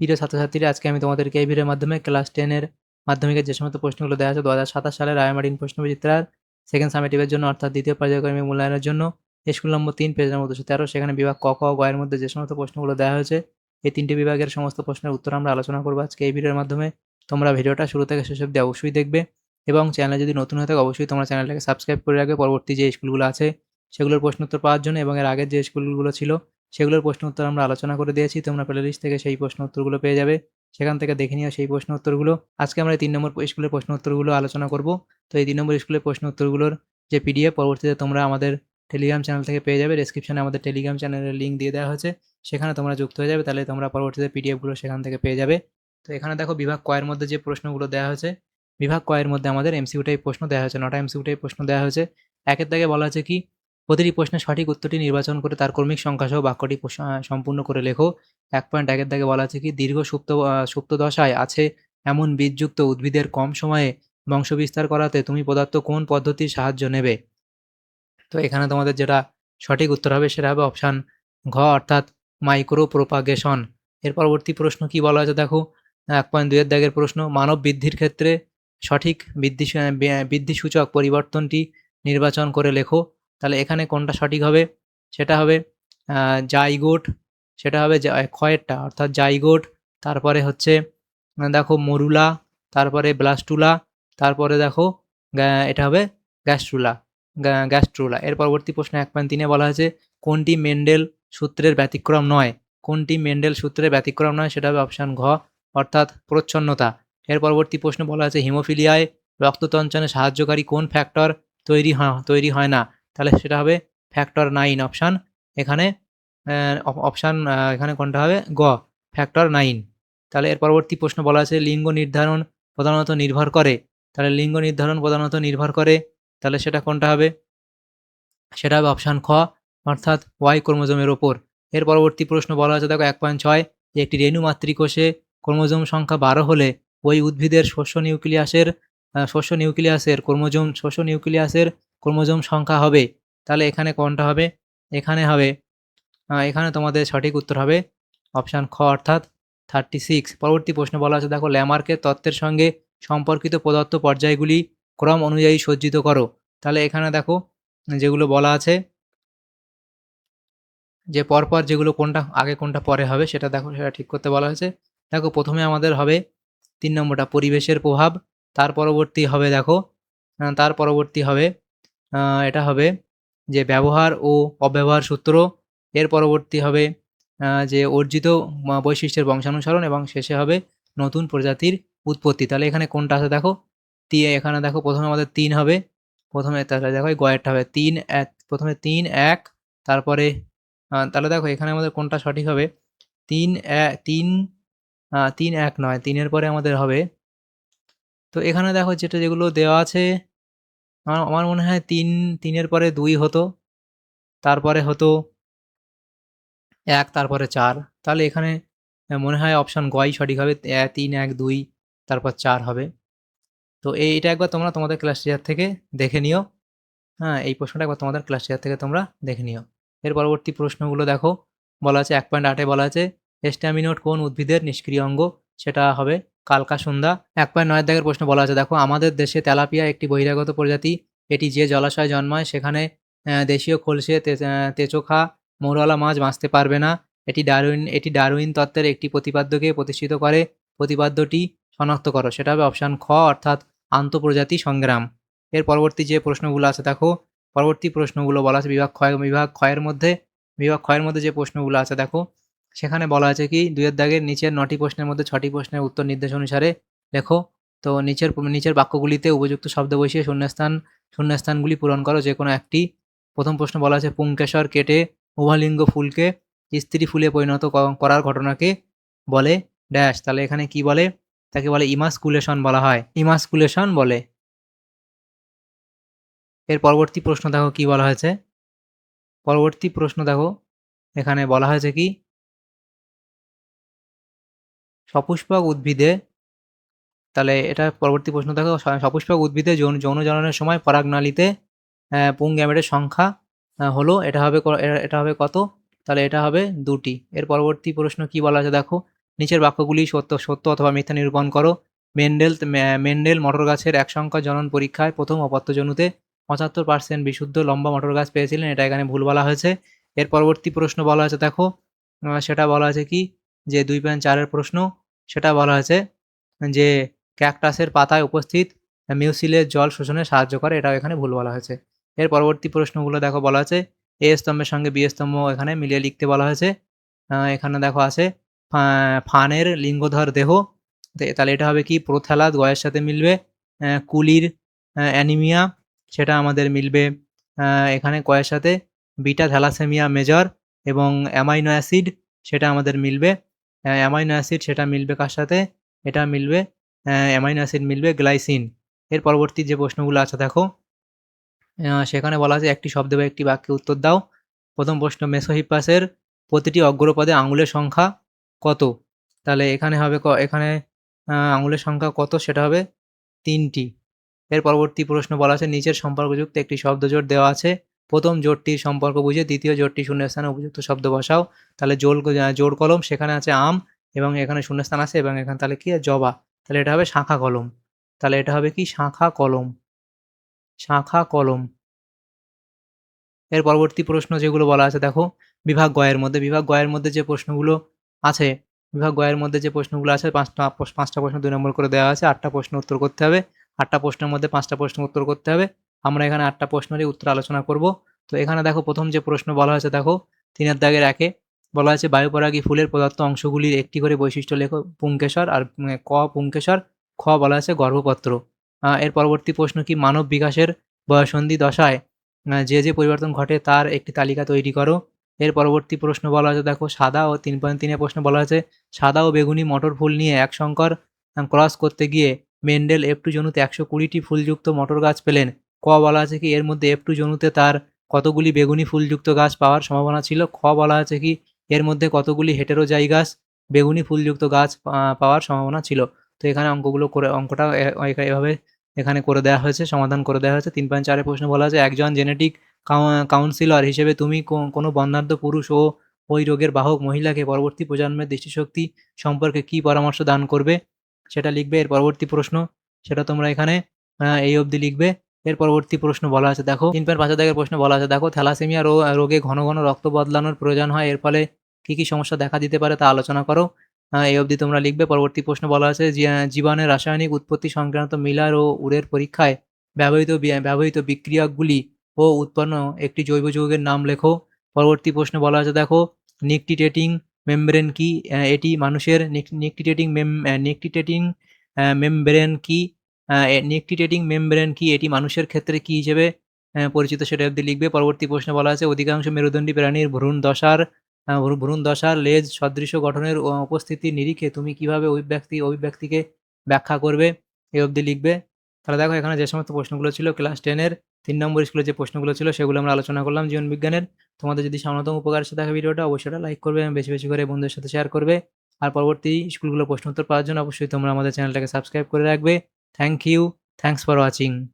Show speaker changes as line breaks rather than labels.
প্রিয় ছাত্রছাত্রীরা, আজকে আমি তোমাদেরকে এই ভিডিওর মাধ্যমে ক্লাস 10 এর মাধ্যমিকের যে সমস্ত প্রশ্নগুলো দেওয়া আছে 2027 সালের রায়মার্টিন প্রশ্নবিচিত্রার সেকেন্ড সামেটিভের জন্য অর্থাৎ দ্বিতীয় পর্যায়ক্রমিক মূল্যায়নের জন্য স্কুল নম্বর 3 পেজ নম্বর 213 সেখানে বিভাগ ক, খ, গ এর মধ্যে যে সমস্ত প্রশ্নগুলো দেওয়া হয়েছে এই তিনটি বিভাগের সমস্ত প্রশ্নের উত্তর আমরা আলোচনা করব আজকে এই ভিডিওর মাধ্যমে। তোমরা ভিডিওটা শুরু থেকে শেষ অবধি অবশ্যই দেখবে এবং চ্যানেলে যদি নতুন হয়ে থাকে অবশ্যই তোমরা চ্যানেলটাকে সাবস্ক্রাইব করে রাখবে পরবর্তী যে স্কুলগুলো আছে সেগুলোর প্রশ্ন উত্তর পাওয়ার জন্য, এবং এর আগের যে স্কুলগুলো ছিল সেগুলোর প্রশ্ন উত্তর আমরা আলোচনা করে দিয়েছি। তোমরা প্লেলিস্ট থেকে সেই প্রশ্ন উত্তরগুলো পেয়ে যাবে, সেখান থেকে দেখে নিও সেই প্রশ্ন উত্তরগুলো। আজকে আমরা এই 3 নম্বর স্কুলের প্রশ্ন উত্তরগুলো আলোচনা করব। তো এই 3 নম্বর স্কুলের প্রশ্ন উত্তরগুলোর যে পিডিএফ পরবর্তীতে তোমরা আমাদের টেলিগ্রাম চ্যানেল থেকে পেয়ে যাবে। ডেসক্রিপশনে আমাদের টেলিগ্রাম চ্যানেলের লিঙ্ক দিয়ে দেওয়া হয়েছে, সেখানে তোমরা যুক্ত হয়ে যাবে, তাহলে তোমরা পরবর্তীতে পিডিএফগুলো সেখান থেকে পেয়ে যাবে। তো এখানে দেখো বিভাগ ক এর মধ্যে যে প্রশ্নগুলো দেওয়া হয়েছে, বিভাগ ক এর মধ্যে আমাদের এমসিকিউ টাইপ প্রশ্ন দেওয়া হয়েছে, 9টা এমসিকিউ টাইপ প্রশ্ন দেওয়া হয়েছে। একের দাগে বলা আছে কি, প্রতিটি প্রশ্নের সঠিক উত্তরটি নির্বাচন করে তার ক্রমিক সংখ্যা সহ বাক্যটি সম্পূর্ণ করে লেখো। 1.1 এর দাগে বলা আছে কি, দীর্ঘ সুপ্ত দশায় আছে এমন বীজযুক্ত উদ্ভিদের কম সময়ে বংশবিস্তার করাতে তুমি প্রদত্ত কোন পদ্ধতির সাহায্য নেবে? তো এখানে তোমাদের যেটা সঠিক উত্তর হবে সেটা হবে অপশান ঘ, অর্থাৎ মাইক্রো প্রোপাগেশন। এর পরবর্তী প্রশ্ন কি বলা আছে দেখো, 1.2 এর দাগের প্রশ্ন, মানব বৃদ্ধির ক্ষেত্রে সঠিক বৃদ্ধিসূচক পরিবর্তনটি নির্বাচন করে লেখো। তাহলে এখানে কোনটা সঠিক হবে? সেটা হবে জাইগোট, সেটা হবে ক্ষয়েরটা অর্থাৎ জাইগোট। তারপরে হচ্ছে দেখো মরুলা, তারপরে ব্লাস্টুলা, তারপরে দেখো এটা হবে গ্যাস্ট্রুলা। এর পরবর্তী প্রশ্ন 1.3 বলা হয়েছে কোনটি মেন্ডেল সূত্রের ব্যতিক্রম নয়? কোনটি মেন্ডেল সূত্রের ব্যতিক্রম নয়? সেটা হবে অপশান ঘ, অর্থাৎ প্রচ্ছন্নতা। এর পরবর্তী প্রশ্ন বলা আছে হিমোফিলিয়ায় রক্ততঞ্চনে সাহায্যকারী কোন ফ্যাক্টর তৈরি হয় না? তাহলে সেটা হবে ফ্যাক্টর 9, অপশান এখানে এখানে কোনটা হবে? গ, ফ্যাক্টর 9। তাহলে এর পরবর্তী প্রশ্ন বলা আছে লিঙ্গ নির্ধারণ প্রধানত নির্ভর করে। তাহলে লিঙ্গ নির্ধারণ প্রধানত নির্ভর করে, তাহলে সেটা কোনটা হবে? সেটা হবে অপশান খ, অর্থাৎ ওয়াই ক্রোমোজোমের ওপর। এর পরবর্তী প্রশ্ন বলা আছে দেখো 1.6, যে একটি রেণু মাতৃকোষে ক্রোমোজোম সংখ্যা 12 হলে ওই উদ্ভিদের শস্য নিউক্লিয়াসের ক্রোমোজোম সংখ্যা হবে। তাহলে এখানে কোনটা হবে? এখানে হবে এখানে তোমাদের সঠিক উত্তর হবে অপশান খ, অর্থাৎ 36। পরবর্তী প্রশ্ন বলা আছে দেখো ল্যামার্কের তত্ত্বের সঙ্গে সম্পর্কিত প্রদত্ত পর্যায়গুলি ক্রম অনুযায়ী সজ্জিত করো। তাহলে এখানে দেখো যেগুলো বলা আছে যে পরপর যেগুলো কোনটা আগে কোনটা পরে হবে সেটা দেখো, সেটা ঠিক করতে বলা হয়েছে। দেখো প্রথমে আমাদের হবে 3 নম্বরটা পরিবেশের প্রভাব, তার পরবর্তী হবে দেখো তার পরবর্তী হবে এটা হবে যে ব্যবহার ও অব্যবহার সূত্র। এর পরবর্তী হবে যে অর্জিত বৈশিষ্ট্যের বংশানুসরণ, এবং শেষে হবে নতুন প্রজাতির উৎপত্তি। তাহলে এখানে কোনটা আছে দেখো, এখানে দেখো প্রথমে আমাদের 3 হবে, প্রথমে তাহলে দেখো এই গয়েরটা হবে 3 1, প্রথমে 3 1, তারপরে তাহলে দেখো এখানে আমাদের কোনটা সঠিক হবে? 3 3 3 1 নয়, 3 এর পরে আমাদের হবে, তো এখানে দেখো যেগুলো দেওয়া আছে আমার মনে হয় 3 এর পরে 2 হতো, তারপরে হতো 1, তারপরে 4। তাহলে এখানে মনে হয় অপশান গই সঠিক হবে, 3 1 2 তারপর 4 হবে। তো এইটা একবার তোমরা তোমাদের ক্লাস টিচার থেকে দেখে নিও। হ্যাঁ, এই প্রশ্নটা একবার তোমাদের ক্লাস টিচার থেকে তোমরা দেখে নিও। এর পরবর্তী প্রশ্নগুলো দেখো, বলা আছে 1.8 বলা আছে স্ট্যামিনোট কোন উদ্ভিদের নিষ্ক্রিয় অঙ্গ? সেটা হবে কালকাসুন্দা। 1.9 দাগের প্রশ্ন বলা আছে দেখো আমাদের দেশে তেলাপিয়া একটি বহিরাগত প্রজাতি, এটি যে জলাশয়ে জন্মায় সেখানে দেশীয় খলসে তেচোখা মৌরলা মাছ বাঁচতে পারবে না। এটি ডারউইন তত্ত্বের একটি প্রতিপাদ্যকে প্রতিষ্ঠিত করে, প্রতিপাদ্যটি শনাক্ত করো। সেটা হবে অপশান খ, অর্থাৎ আন্তঃপ্রজাতি সংগ্রাম। এর পরবর্তী যে প্রশ্নগুলো আছে দেখো, পরবর্তী প্রশ্নগুলো বলা আছে বিভাগ ক্ষয়ের মধ্যে যে প্রশ্নগুলো আছে দেখো, সেখানে বলা আছে কি 2 এর দাগের নিচের 9টি প্রশ্নের মধ্যে 6টি প্রশ্নের উত্তর নির্দেশ অনুসারে লেখো। তো নিচের বাক্যগুলিতে উপযুক্ত শব্দ বসিয়ে শূন্যস্থানগুলি পূরণ করো যে কোনো একটি। প্রথম প্রশ্ন বলা আছে পুংকেশর কেটে উভয়লিঙ্গ ফুলকে স্ত্রী ফুলে পরিণত করার ঘটনাকে বলে ড্যাশ। তাহলে এখানে কি বলে? তাকে বলে ইমাস্কুলেশন বলা হয়, ইমাস্কুলেশন বলে। এর পরবর্তী প্রশ্ন দেখো কি বলা হয়েছে, পরবর্তী প্রশ্ন দেখো এখানে বলা হয়েছে কি সপুষ্পক উদ্ভিদে, তাহলে এটা পরবর্তী প্রশ্ন দেখো সপুষ্পক উদ্ভিদে যৌন জননের সময় পরাগনালীতে পুং গ্যামেটের সংখ্যা হলো, এটা হবে কত? তাহলে এটা হবে 2টি। এর পরবর্তী প্রশ্ন কি বলা আছে দেখো, নিচের বাক্যগুলি সত্য অথবা মিথ্যা নিরূপণ করো। মেন্ডেল মটর গাছের এক সংখ্যা জনন পরীক্ষায় প্রথম অপত্যজনুতে 75% বিশুদ্ধ লম্বা মটর গাছ পেয়েছিলেন, এটা এখানে ভুল বলা হয়েছে। এর পরবর্তী প্রশ্ন বলা হয়েছে দেখো, সেটা বলা আছে কি, যে 2.4 প্রশ্ন, সেটা বলা হয়েছে যে ক্যাকটাসের পাতায় উপস্থিত মিউসিলের জল শোষণে সাহায্য করে, এটাও এখানে ভুল বলা হয়েছে। এর পরবর্তী প্রশ্নগুলো দেখো বলা আছে এ স্তম্ভের সঙ্গে বি স্তম্ভ এখানে মিলিয়ে লিখতে বলা হয়েছে। এখানে দেখো আছে ফানের লিঙ্গধর দেহ, তাহলে এটা হবে কি প্রোথ্যালাস গয়ের সাথে মিলবে। কুলির অ্যানিমিয়া, সেটা আমাদের মিলবে এখানে কয়ের সাথে। বিটা থ্যালাসেমিয়া মেজর এবং অ্যামাইনো অ্যাসিড, সেটা আমাদের মিলবে অ্যামাইনো অ্যাসিড, সেটা মিলবে কার সাথে, এটা মিলবে অ্যামাইনো অ্যাসিড মিলবে গ্লাইসিন। এর পরবর্তী যে প্রশ্নগুলো আছে দেখো, সেখানে বলা আছে একটি শব্দ বা একটি বাক্যে উত্তর দাও। প্রথম প্রশ্ন, মেসোহিপাসের প্রতিটি অগ্রপদে আঙুলের সংখ্যা কত? তাহলে এখানে হবে এখানে আঙুলের সংখ্যা কত, সেটা হবে 3টি। এর পরবর্তী প্রশ্ন বলা আছে নিচের সম্পর্কযুক্ত একটি শব্দজোড় দেওয়া আছে, প্রথম জোড়টির সম্পর্ক বুঝে দ্বিতীয় জোড়টি শূন্যস্থানে উপযুক্ত শব্দ বসাও। তাহলে জোড় কলম, সেখানে আছে আম এবং এখানে শূন্যস্থান আছে এবং এখানে তাহলে কি জবা, তাহলে এটা হবে শাঁখা কলম। তাহলে এটা হবে কি শাঁখা কলম, শাঁখা কলম। এর পরবর্তী প্রশ্ন যেগুলো বলা আছে দেখো, বিভাগ গয়ের মধ্যে যে প্রশ্নগুলো আছে, পাঁচটা প্রশ্ন 2 নম্বর করে দেওয়া আছে, 8টা প্রশ্ন উত্তর করতে হবে। 8টা প্রশ্নের মধ্যে 5টা প্রশ্ন উত্তর করতে হবে। আমরা এখানে 8টা প্রশ্নেরই উত্তর আলোচনা করব। তো এখানে দেখো প্রথম যে প্রশ্ন বলা হয়েছে দেখো, 3 দাগের 1-এ বলা আছে বায়ুপরাগী ফুলের প্রদত্ত অংশগুলির একটি করে বৈশিষ্ট্য লেখো। পুংকেশর আর ক পুংকেশর, খ বলা আছে গর্ভপত্র। এর পরবর্তী প্রশ্ন কি, মানব বিকাশের বয়ঃসন্ধি দশায় যে পরিবর্তন ঘটে তার একটি তালিকা তৈরি করো। এর পরবর্তী প্রশ্ন বলা আছে দেখো, সাদা ও 3.3 প্রশ্ন বলা আছে সাদা ও বেগুনি মটর ফুল নিয়ে এক সংকর ক্রস করতে গিয়ে মেন্ডেল F2 জনুতে 120টি ফুলযুক্ত মটর গাছ পেলেন। ক বলা আছে কি এর মধ্যে F2 জনুতে তার কতগুলি বেগুনি ফুলযুক্ত গাছ পাওয়ার সম্ভাবনা ছিল। খ বলা আছে কি এর মধ্যে কতগুলি হেটেরোজাইগাস বেগুনি ফুলযুক্ত গাছ পাওয়ার সম্ভাবনা ছিল। তো এখানে অঙ্কটা এভাবে এখানে করে দেওয়া হয়েছে, সমাধান করে দেওয়া হয়েছে। 3.4 প্রশ্ন বলা আছে একজন জেনেটিক কাউন্সিলর হিসেবে তুমি কোনো বর্ণাঢ্য পুরুষ ও ওই রোগের বাহক মহিলাকে পরবর্তী প্রজন্মের দৃষ্টিশক্তি সম্পর্কে কী পরামর্শ দান করবে, সেটা লিখবে। এর পরবর্তী প্রশ্ন, সেটা তোমরা এখানে এই অবধি লিখবে। এর পরবর্তী প্রশ্ন বলা আছে দেখো, 3.5 দাগের প্রশ্ন বলা আছে দেখো, থ্যালাসেমিয়া রোগে ঘন ঘন রক্ত বদলানোর প্রয়োজন হয়, এর ফলে কী কী সমস্যা দেখা দিতে পারে তা আলোচনা করো। এই অবধি তোমরা লিখবে। পরবর্তী প্রশ্ন বলা আছে জীবাণুর রাসায়নিক উৎপত্তি সংক্রান্ত মিলার ও উরের পরীক্ষায় ব্যবহৃত বিক্রিয়কগুলি ও উৎপন্ন একটি জৈব যৌগের নাম লেখো। পরবর্তী প্রশ্ন বলা আছে দেখো, নিকটিটেটিং মেমব্রেন কি? এটি মানুষের নিকটিটেটিং মেমব্রেন কি? নিকটিটেটিং মেমব্রেন কি? এটি মানুষের ক্ষেত্রে কি হিসেবে পরিচিত, সেটা অবধি লিখবে। পরবর্তী প্রশ্ন বলা আছে অধিকাংশ মেরুদণ্ডী প্রাণীর ভ্রূণ দশার লেজ সদৃশ গঠনের উপস্থিতির নিরিখে তুমি কিভাবে অভিব্যক্তিকে ব্যাখ্যা করবে, এই অবধি লিখবে। তাহলে দেখো এখানে যে সমস্ত প্রশ্নগুলো ছিল ক্লাস 10-এর 3 নম্বর স্কুলে যে প্রশ্নগুলো ছিল সেগুলো আমরা আলোচনা করলাম জীবনবিজ্ঞানের। তোমাদের যদি সামান্যতম উপকার এসে থাকে ভিডিওটা, অবশ্যই এটা লাইক করবে এবং বেশি বেশি করে বন্ধুদের সাথে শেয়ার করবে। আর পরবর্তী স্কুলগুলোর প্রশ্ন উত্তর পাওয়ার জন্য অবশ্যই তোমরা আমাদের চ্যানেলটাকে সাবস্ক্রাইব করে রাখবে। Thank you, thanks for watching.